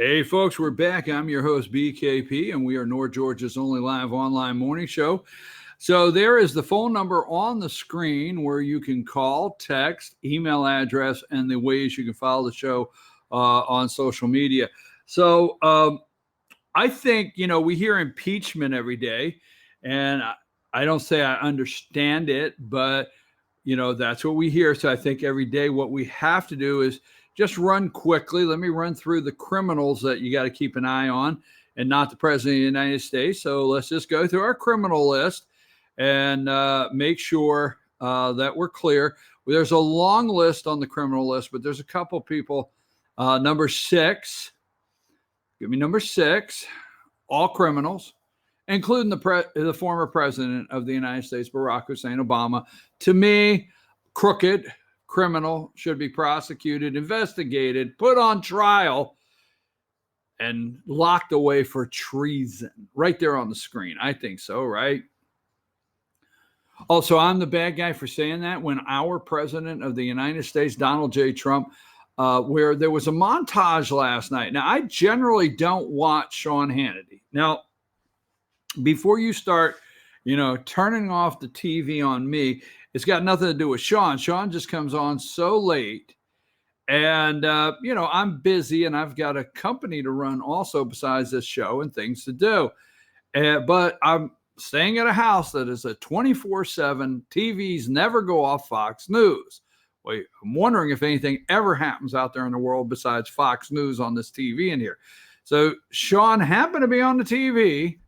Hey, folks, we're back. I'm your host, BKP, and we are North Georgia's only live online morning show. So there is the phone number on the screen where you can call, text, email address, and the ways you can follow the show on social media. So I think, we hear impeachment every day, and I don't say I understand it, but, that's what we hear. So I think every day what we have to do is just run quickly. Let me run through the criminals that you got to keep an eye on and not the president of the United States. So let's just go through our criminal list and make sure that we're clear. There's a long list on the criminal list, but there's a couple people. Number 6, give me number 6, all criminals, including the former president of the United States, Barack Hussein Obama. To me, crooked, criminal, should be prosecuted, investigated, put on trial, and locked away for treason. Right there on the screen. I think so, right? Also, I'm the bad guy for saying that when our president of the United States, Donald J. Trump, where there was a montage last night. Now, I generally don't watch Sean Hannity. Now, before you start, turning off the TV on me, it's got nothing to do with Sean. Sean just comes on so late. And, I'm busy and I've got a company to run also besides this show and things to do. But I'm staying at a house that is a 24/7. TVs never go off Fox News. Wait, I'm wondering if anything ever happens out there in the world besides Fox News on this TV in here. So Sean happened to be on the TV.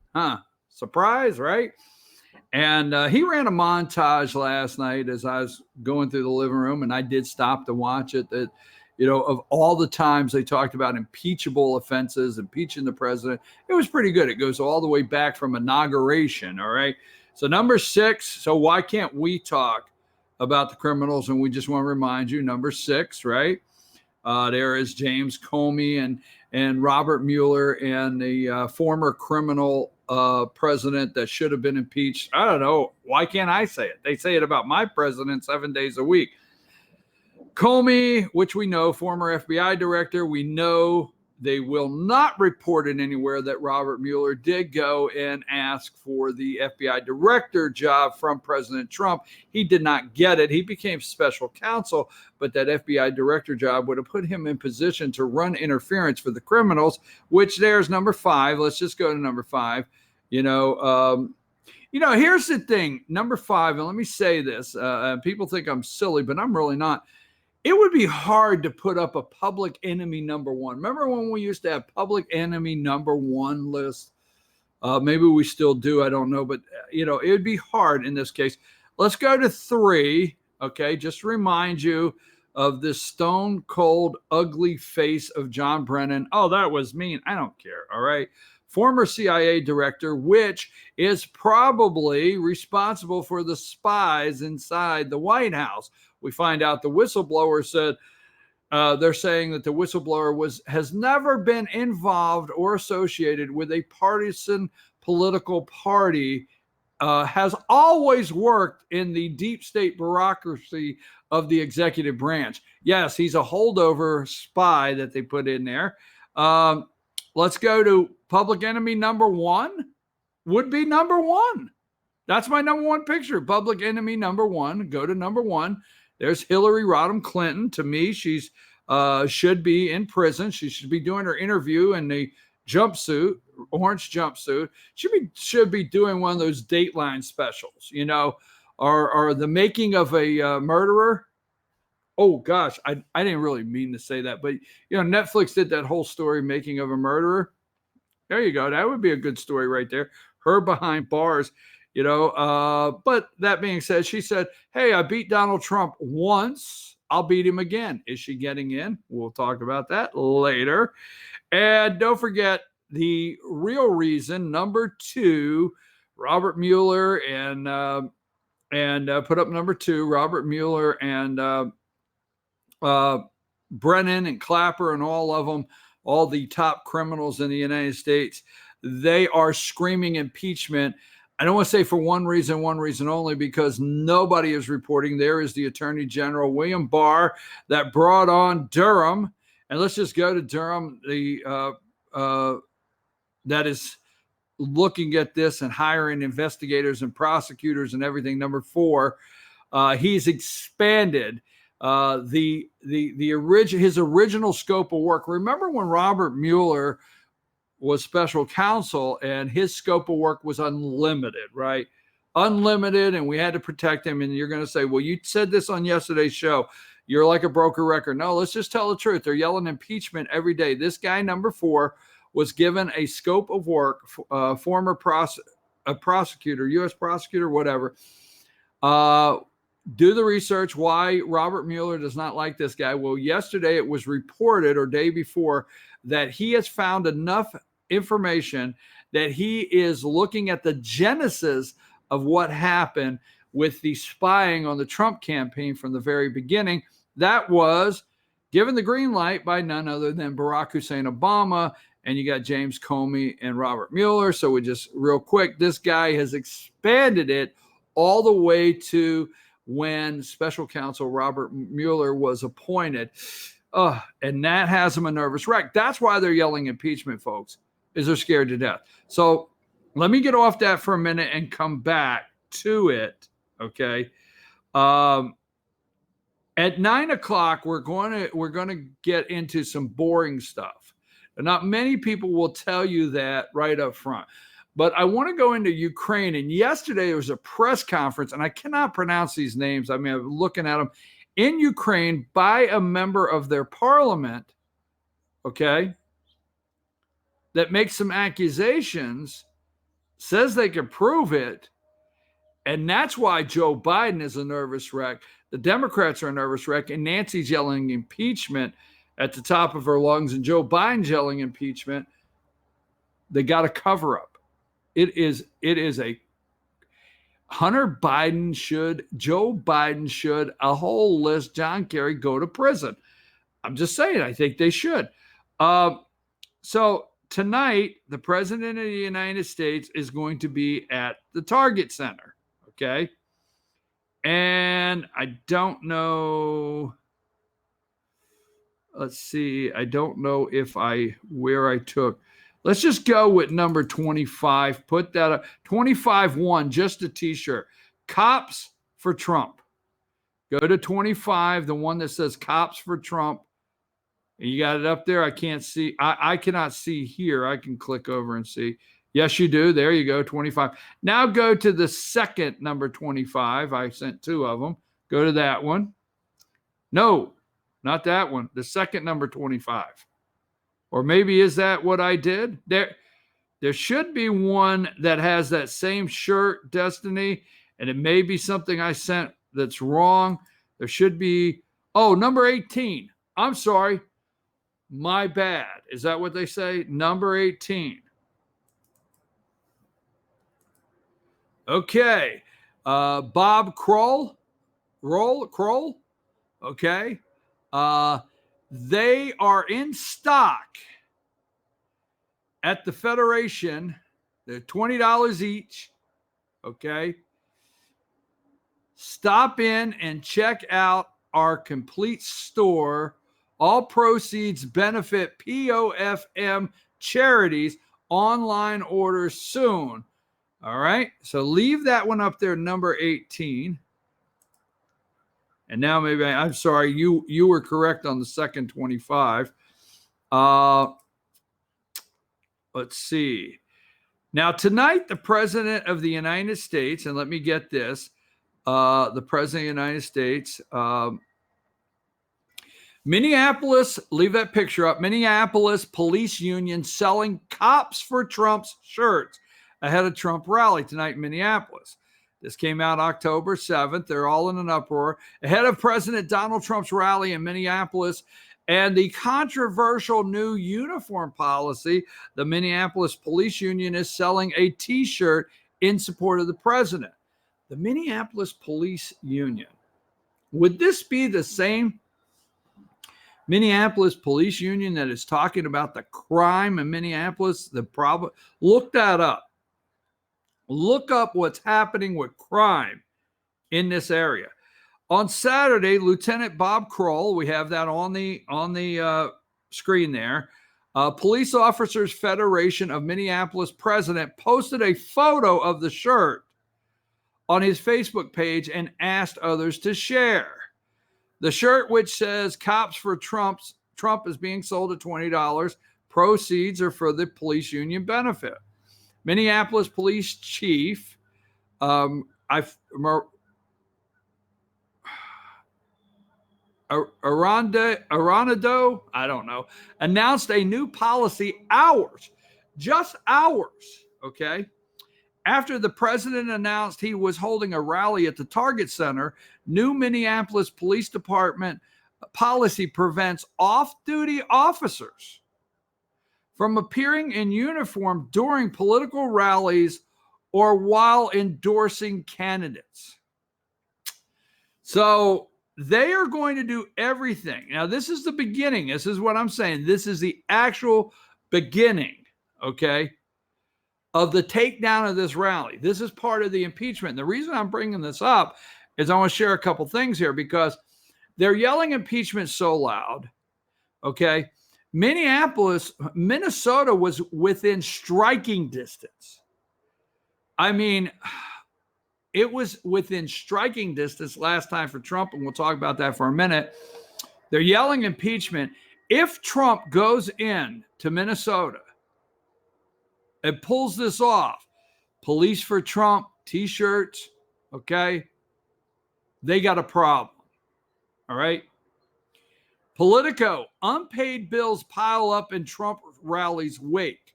Surprise, right? And he ran a montage last night as I was going through the living room, and I did stop to watch it. That, of all the times they talked about impeachable offenses, impeaching the president, it was pretty good. It goes all the way back from inauguration. All right. So number 6. So why can't we talk about the criminals? And we just want to remind you, number 6, right? There is James Comey and Robert Mueller and the former criminal president that should have been impeached. I don't know. Why can't I say it? They say it about my president 7 days a week. Comey, which we know, former FBI director, we know they will not report it anywhere that Robert Mueller did go and ask for the FBI director job from President Trump. He did not get it. He became special counsel, but that FBI director job would have put him in position to run interference for the criminals, which there's number 5. Let's just go to number 5. Here's the thing. Number 5, and let me say this. People think I'm silly, but I'm really not. It would be hard to put up a public enemy number 1. Remember when we used to have public enemy number 1 list? Maybe we still do. I don't know. But, it would be hard in this case. Let's go to 3. Okay. Just to remind you of this stone cold, ugly face of John Brennan. Oh, that was mean. I don't care. All right. Former CIA director, which is probably responsible for the spies inside the White House. We find out the whistleblower said, they're saying that the whistleblower has never been involved or associated with a partisan political party, has always worked in the deep state bureaucracy of the executive branch. Yes, he's a holdover spy that they put in there. Let's go to public enemy number 1. Would be number 1. That's my number 1 picture. Public enemy number 1. Go to number 1. There's Hillary Rodham Clinton. To me, she's should be in prison. She should be doing her interview in the jumpsuit, orange jumpsuit. Should be doing one of those Dateline specials, or the making of a murderer. Oh gosh, I didn't really mean to say that, but Netflix did that whole story, making of a murderer. There you go. That would be a good story right there. Her behind bars. But that being said, she said, hey, I beat Donald Trump once. I'll beat him again. Is she getting in? We'll talk about that later. And don't forget the real reason, number 2, Robert Mueller and put up number 2, Robert Mueller and Brennan and Clapper and all of them, all the top criminals in the United States, they are screaming impeachment. I don't want to say for one reason only, because nobody is reporting. There is the Attorney General, William Barr, that brought on Durham And let's just go to Durham, that is looking at this and hiring investigators and prosecutors and everything. Number 4, he's expanded his original scope of work. Remember when Robert Mueller was special counsel and his scope of work was unlimited, right? Unlimited, and we had to protect him. And you're going to say, well, you said this on yesterday's show. You're like a broken record. No, let's just tell the truth. They're yelling impeachment every day. This guy, number 4, was given a scope of work, former prosecutor, U.S. prosecutor, whatever. Do the research why Robert Mueller does not like this guy. Well, yesterday it was reported, or day before, that he has found enough information that he is looking at the genesis of what happened with the spying on the Trump campaign from the very beginning. That was given the green light by none other than Barack Hussein Obama. And you got James Comey and Robert Mueller. So we just real quick, this guy has expanded it all the way to when special counsel Robert Mueller was appointed. And that has him a nervous wreck. That's why they're yelling impeachment, folks, is they're scared to death. So let me get off that for a minute and come back to it. Okay. At 9 o'clock, we're going to get into some boring stuff. And not many people will tell you that right up front. But I want to go into Ukraine. And yesterday there was a press conference, and I cannot pronounce these names. I mean, I'm looking at them in Ukraine by a member of their parliament, okay, that makes some accusations, says they can prove it. And that's why Joe Biden is a nervous wreck. The Democrats are a nervous wreck, and Nancy's yelling impeachment at the top of her lungs, and Joe Biden's yelling impeachment. They got a cover up. It is a Joe Biden should, a whole list, John Kerry, go to prison. I'm just saying, I think they should. So tonight, the president of the United States is going to be at the Target Center, okay? And I don't know, let's see, I don't know where I took. Let's just go with number 25. Put that up. 25-1, just a t-shirt. Cops for Trump. Go to 25, the one that says Cops for Trump. And you got it up there. I can't see. I cannot see here. I can click over and see. Yes, you do. There you go, 25. Now go to the second number 25. I sent 2 of them. Go to that one. No, not that one. The second number 25. Or maybe is that what I did? There should be one that has that same shirt, Destiny, and it may be something I sent that's wrong. There should be, number 18. I'm sorry. My bad. Is that what they say? Number 18. Okay. Bob Kroll. Okay. They are in stock at the Federation. They're $20 each. Okay. Stop in and check out our complete store. All proceeds benefit POFM charities. Online orders soon. All right. So leave that one up there, number 18. And now maybe I'm sorry, you were correct on the second 25. Let's see. Now tonight, the President of the United States, and let me get this, the President of the United States, Minneapolis, leave that picture up, Minneapolis Police Union selling Cops for Trump's shirts ahead of Trump rally tonight in Minneapolis. This came out October 7th. They're all in an uproar. Ahead of President Donald Trump's rally in Minneapolis and the controversial new uniform policy, the Minneapolis Police Union is selling a T-shirt in support of the president. The Minneapolis Police Union. Would this be the same Minneapolis Police Union that is talking about the crime in Minneapolis? The problem. Look that up. Look up what's happening with crime in this area. On Saturday, Lieutenant Bob Kroll, we have that on the screen there. Police Officers Federation of Minneapolis president posted a photo of the shirt on his Facebook page and asked others to share. The shirt, which says "Cops for Trump," is being sold at $20. Proceeds are for the police union benefit. Minneapolis Police Chief Aranado, I don't know, announced a new policy just hours, okay, after the president announced he was holding a rally at the Target Center. New Minneapolis Police Department policy prevents off-duty officers from appearing in uniform during political rallies or while endorsing candidates. So they are going to do everything. Now, this is the beginning. This is what I'm saying. This is the actual beginning, okay, of the takedown of this rally. This is part of the impeachment. The reason I'm bringing this up is I want to share a couple things here because they're yelling impeachment so loud, okay? Minnesota was within striking distance. I mean, it was within striking distance last time for Trump, and we'll talk about that for a minute. They're yelling impeachment. If Trump goes in to Minnesota and pulls this off, Police for Trump t-shirts, okay, they got a problem, all right? Politico, unpaid bills pile up in Trump rally's wake.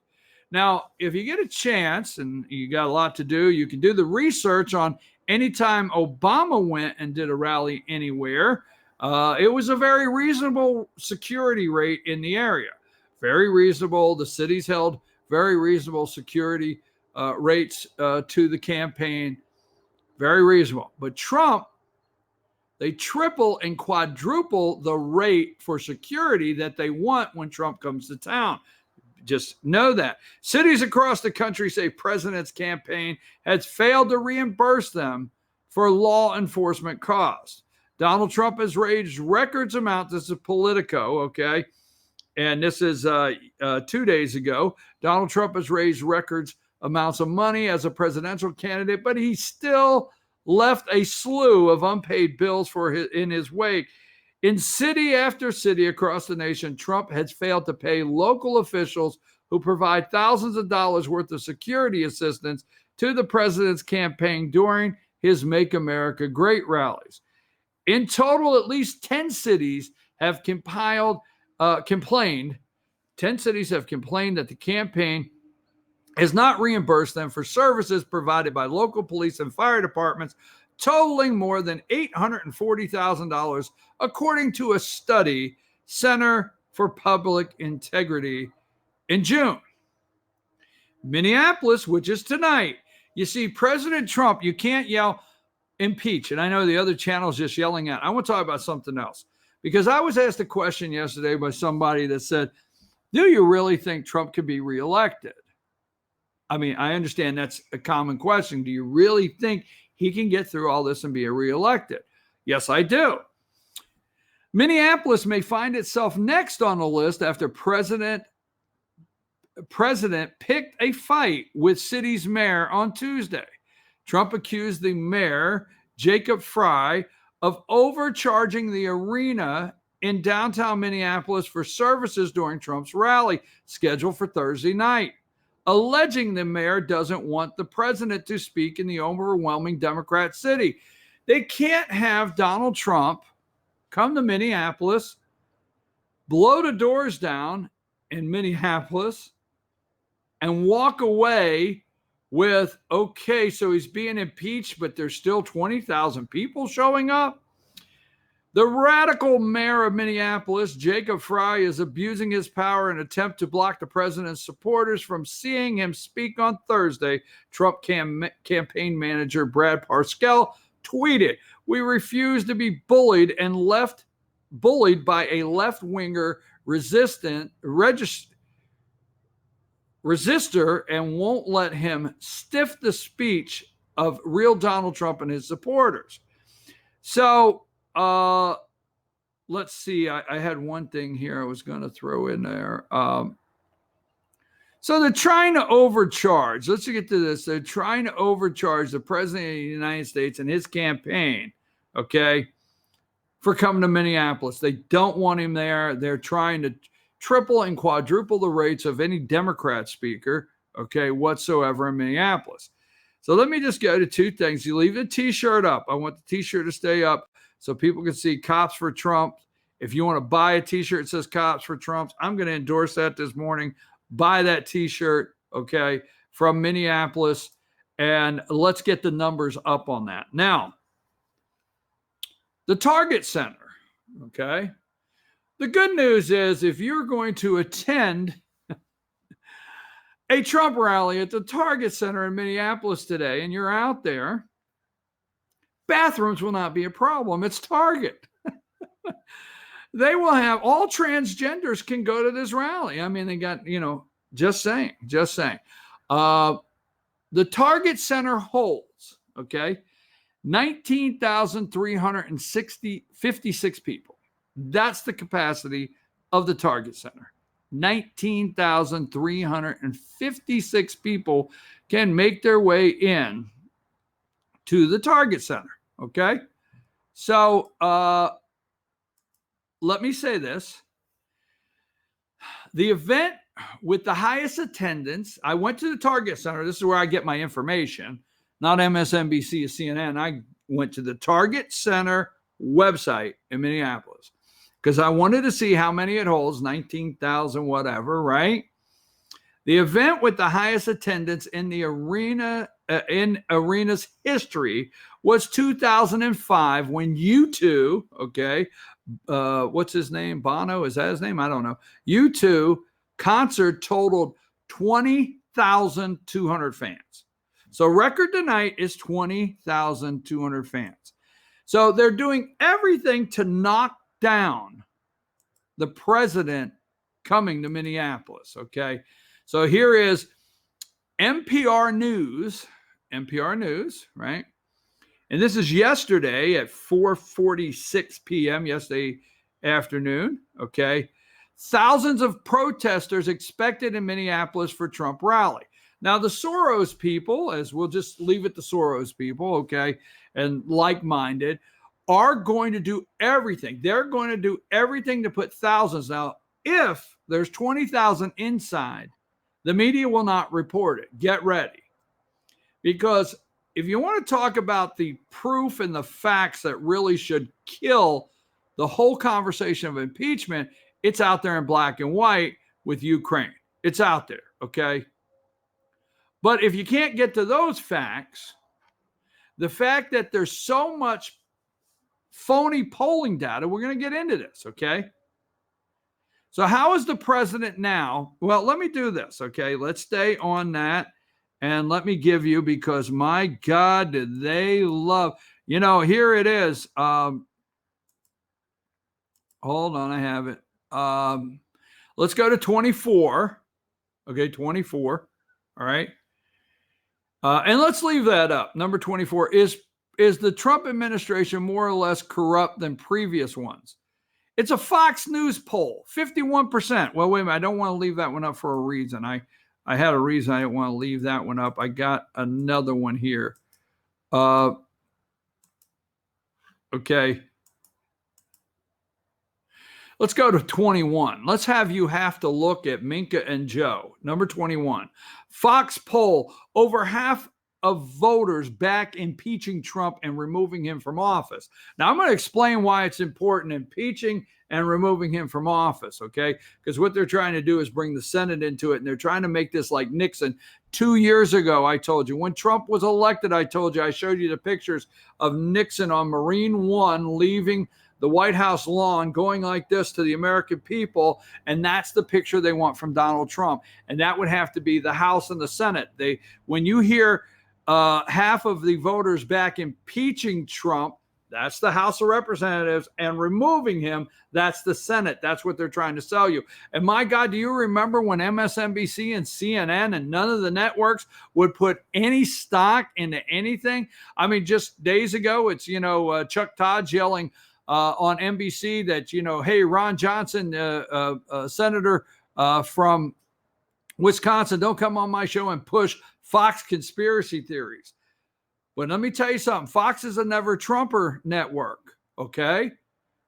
Now, if you get a chance and you got a lot to do, you can do the research on anytime Obama went and did a rally anywhere. It was a very reasonable security rate in the area. Very reasonable. The cities held very reasonable security rates to the campaign. Very reasonable. But Trump, they triple and quadruple the rate for security that they want when Trump comes to town. Just know that. Cities across the country say president's campaign has failed to reimburse them for law enforcement costs. Donald Trump has raised records amount. This is Politico, okay? And this is 2 days ago. Donald Trump has raised records amounts of money as a presidential candidate, but he still left a slew of unpaid bills in his wake. In city after city across the nation, Trump has failed to pay local officials who provide thousands of dollars worth of security assistance to the president's campaign during his Make America Great rallies. In total, at least 10 cities have complained. 10 cities have complained that the campaign has not reimbursed them for services provided by local police and fire departments, totaling more than $840,000, according to a study, Center for Public Integrity, in June. Minneapolis, which is tonight, you see President Trump, you can't yell impeach. And I know the other channel is just yelling at. I want to talk about something else. Because I was asked a question yesterday by somebody that said, do you really think Trump could be reelected? I mean, I understand that's a common question. Do you really think he can get through all this and be reelected? Yes, I do. Minneapolis may find itself next on the list after president picked a fight with city's mayor on Tuesday. Trump accused the mayor, Jacob Fry, of overcharging the arena in downtown Minneapolis for services during Trump's rally scheduled for Thursday night, alleging the mayor doesn't want the president to speak in the overwhelming Democrat city. They can't have Donald Trump come to Minneapolis, blow the doors down in Minneapolis, and walk away with, okay, so he's being impeached, but there's still 20,000 people showing up. The radical mayor of Minneapolis, Jacob Fry, is abusing his power in an attempt to block the president's supporters from seeing him speak on Thursday. Trump campaign manager Brad Parscale tweeted, "We refuse to be bullied by a left-winger resistor and won't let him stiff the speech of real Donald Trump and his supporters." So let's see. I had one thing here I was going to throw in there. So they're trying to overcharge. Let's get to this. They're trying to overcharge the president of the United States and his campaign, okay, for coming to Minneapolis. They don't want him there. They're trying to triple and quadruple the rates of any Democrat speaker, okay, whatsoever in Minneapolis. So let me just go to two things. You leave the T-shirt up. I want the T-shirt to stay up so people can see Cops for Trump. If you want to buy a T-shirt that says Cops for Trump, I'm going to endorse that this morning. Buy that T-shirt, okay, from Minneapolis, and let's get the numbers up on that. Now, the Target Center, okay? The good news is if you're going to attend a Trump rally at the Target Center in Minneapolis today and you're out there, bathrooms will not be a problem. It's Target. They will have all transgenders can go to this rally. I mean, they got, just saying. The Target Center holds, okay, 19,356 people. That's the capacity of the Target Center. 19,356 people can make their way in to the Target Center, okay? So, let me say this. The event with the highest attendance, I went to the Target Center. This is where I get my information, not MSNBC or CNN. I went to the Target Center website in Minneapolis because I wanted to see how many it holds, 19,000 whatever, right? The event with the highest attendance in the arena's history was 2005 when U2, okay, what's his name? Bono, is that his name? I don't know. U2 concert totaled 20,200 fans. So record tonight is 20,200 fans. So they're doing everything to knock down the president coming to Minneapolis, okay? So here is NPR News, right? And this is yesterday at 4:46 p.m., yesterday afternoon, okay? Thousands of protesters expected in Minneapolis for Trump rally. Now, the Soros people, as we'll just leave it to Soros people, okay, and like-minded, are going to do everything. They're going to do everything to put thousands. Now, if there's 20,000 inside, the media will not report it. Get ready. Because if you want to talk about the proof and the facts that really should kill the whole conversation of impeachment, it's out there in black and white with Ukraine. It's out there, okay? But if you can't get to those facts, the fact that there's so much phony polling data, we're going to get into this, okay? So how is the president now? Well, let me do this, okay? Let's stay on that. And let me give you, because my God, did they love, here it is. Hold on, I have it. Let's go to 24. Okay, 24. All right. And let's leave that up. Number 24 is the Trump administration more or less corrupt than previous ones? It's a Fox News poll, 51%. Well, wait a minute. I don't want to leave that one up for a reason. I had a reason I didn't want to leave that one up. I got another one here. Okay. Let's go to 21. Let's have to look at Minka and Joe. Number 21. Fox poll, over half of voters back impeaching Trump and removing him from office. Now, I'm going to explain why it's important impeaching and removing him from office, okay? Because what they're trying to do is bring the Senate into it, and they're trying to make this like Nixon. 2 years ago, I told you, when Trump was elected, I showed you the pictures of Nixon on Marine One leaving the White House lawn, going like this to the American people, and that's the picture they want from Donald Trump. And that would have to be the House and the Senate. When you hear half of the voters back impeaching Trump, that's the House of Representatives, and removing him, that's the Senate. That's what they're trying to sell you. And my God, do you remember when MSNBC and CNN and none of the networks would put any stock into anything? I mean, just days ago, it's, Chuck Todd's yelling, on NBC that, hey, Ron Johnson, senator from Wisconsin, don't come on my show and push Fox conspiracy theories. But let me tell you something. Fox is a never Trumper network. Okay.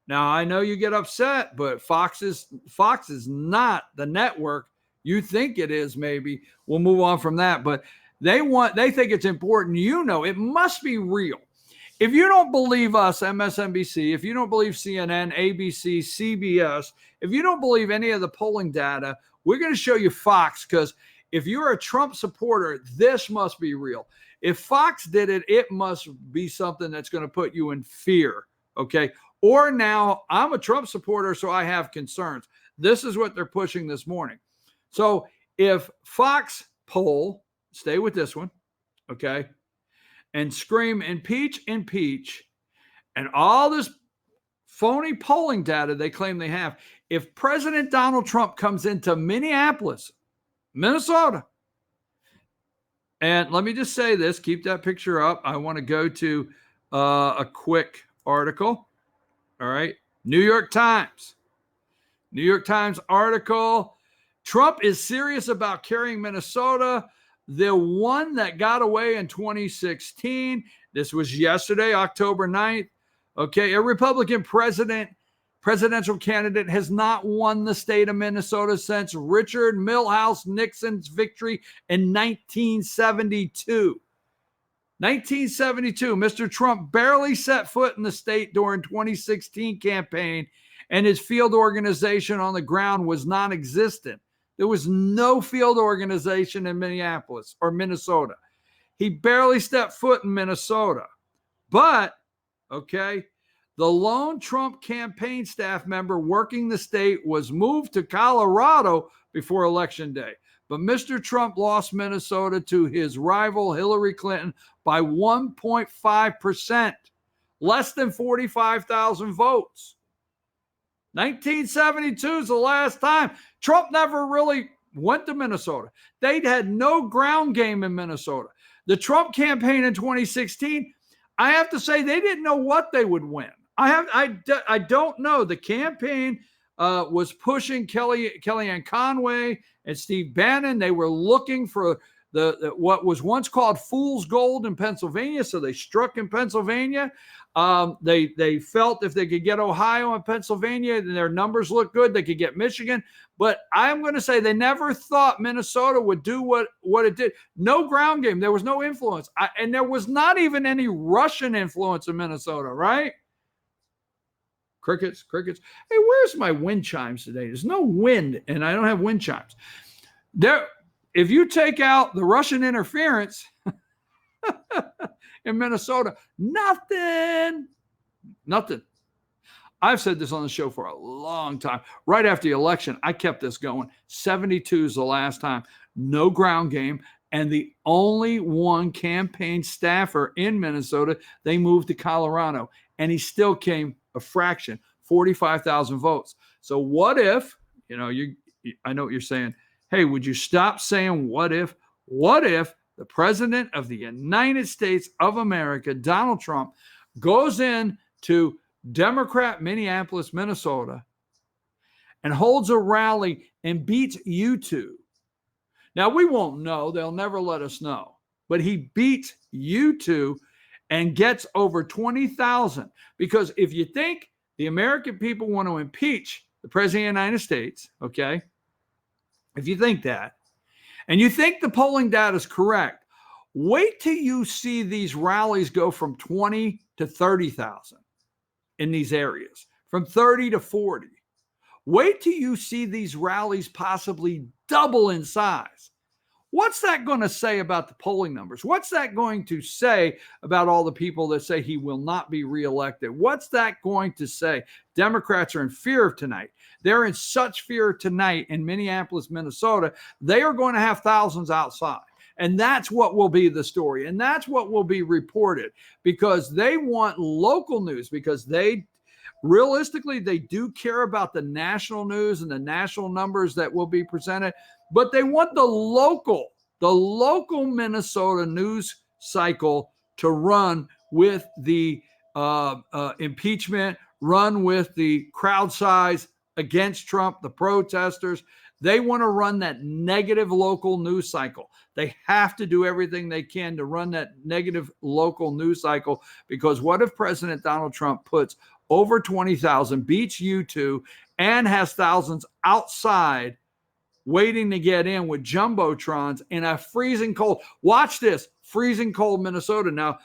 Now I know you get upset, but Fox is not the network you think it is. Maybe we'll move on from that. But they think it's important. It must be real. If you don't believe us, MSNBC, if you don't believe CNN, ABC, CBS, if you don't believe any of the polling data, we're going to show you Fox, because if you're a Trump supporter, this must be real. If Fox did it, it must be something that's going to put you in fear, okay? Or now, I'm a Trump supporter, so I have concerns. This is what they're pushing this morning. So if Fox poll, stay with this one, okay, and scream impeach, impeach, and all this phony polling data they claim they have, if President Donald Trump comes into Minneapolis, Minnesota, and let me just say this, keep that picture up. I want to go to a quick article. All right. New York Times article. Trump is serious about carrying Minnesota, the one that got away in 2016. This was yesterday, October 9th. Okay. A Republican presidential candidate has not won the state of Minnesota since Richard Milhouse Nixon's victory in 1972. 1972, Mr. Trump barely set foot in the state during 2016 campaign, and his field organization on the ground was non-existent. There was no field organization in Minneapolis or Minnesota. He barely stepped foot in Minnesota. But, okay, the lone Trump campaign staff member working the state was moved to Colorado before Election Day. But Mr. Trump lost Minnesota to his rival Hillary Clinton by 1.5%, less than 45,000 votes. 1972 is the last time. Trump never really went to Minnesota. They had no ground game in Minnesota. The Trump campaign in 2016, I have to say, they didn't know what they would win. I don't know. The campaign was pushing Kellyanne Conway and Steve Bannon. They were looking for the what was once called fool's gold in Pennsylvania, so they struck in Pennsylvania. They felt if they could get Ohio and Pennsylvania, and their numbers looked good, they could get Michigan. But I'm going to say they never thought Minnesota would do what it did. No ground game. There was no influence. And there was not even any Russian influence in Minnesota, right? Crickets. Hey, where's my wind chimes today? There's no wind, and I don't have wind chimes. If you take out the Russian interference in Minnesota, nothing. I've said this on the show for a long time. Right after the election, I kept this going. 72 is the last time. No ground game. And the only one campaign staffer in Minnesota, they moved to Colorado. And he still came a fraction, 45,000 votes. So what if, I know what you're saying. Hey, would you stop saying what if? What if the president of the United States of America, Donald Trump, goes in to Democrat Minneapolis, Minnesota, and holds a rally and beats you two? Now, we won't know. They'll never let us know. But he beats you two and gets over 20,000. Because if you think the American people want to impeach the president of the United States, okay, if you think that, and you think the polling data is correct, wait till you see these rallies go from 20 to 30,000 in these areas, from 30 to 40. Wait till you see these rallies possibly double in size. What's that going to say about the polling numbers? What's that going to say about all the people that say he will not be reelected? What's that going to say? Democrats are in fear of tonight. They're in such fear tonight in Minneapolis, Minnesota. They are going to have thousands outside. And that's what will be the story. And that's what will be reported, because they want local news, because realistically, they do care about the national news and the national numbers that will be presented, but they want the local Minnesota news cycle to run with the impeachment run with the crowd size against Trump, the protesters. They want to run that negative local news cycle. They have to do everything they can to run that negative local news cycle, because what if President Donald Trump puts over 20,000, beats U2, and has thousands outside waiting to get in with jumbotrons in a freezing cold, watch this, freezing cold Minnesota. Now,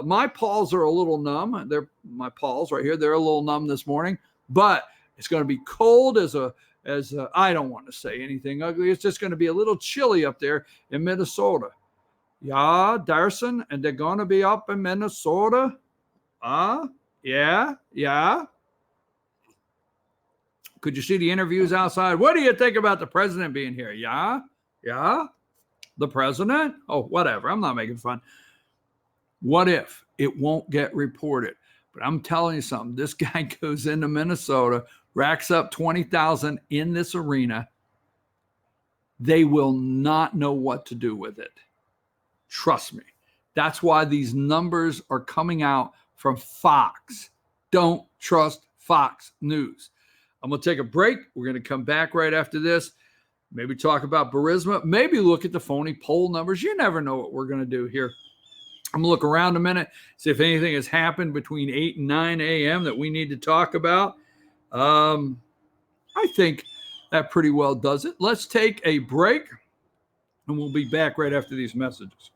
my paws are a little numb. They're my paws right here. They're a little numb this morning, but it's going to be cold as I don't want to say anything ugly. It's just going to be a little chilly up there in Minnesota. Yeah, Darson, and they're going to be up in Minnesota. Yeah. Could you see the interviews outside? What do you think about the president being here? Yeah. The president? Oh, whatever. I'm not making fun. What if it won't get reported? But I'm telling you something. This guy goes into Minnesota, racks up 20,000 in this arena. They will not know what to do with it. Trust me. That's why these numbers are coming out from Fox. Don't trust Fox News. I'm going to take a break. We're going to come back right after this. Maybe talk about Burisma. Maybe look at the phony poll numbers. You never know what we're going to do here. I'm going to look around a minute, see if anything has happened between 8 and 9 a.m. that we need to talk about. I think that pretty well does it. Let's take a break, and we'll be back right after these messages.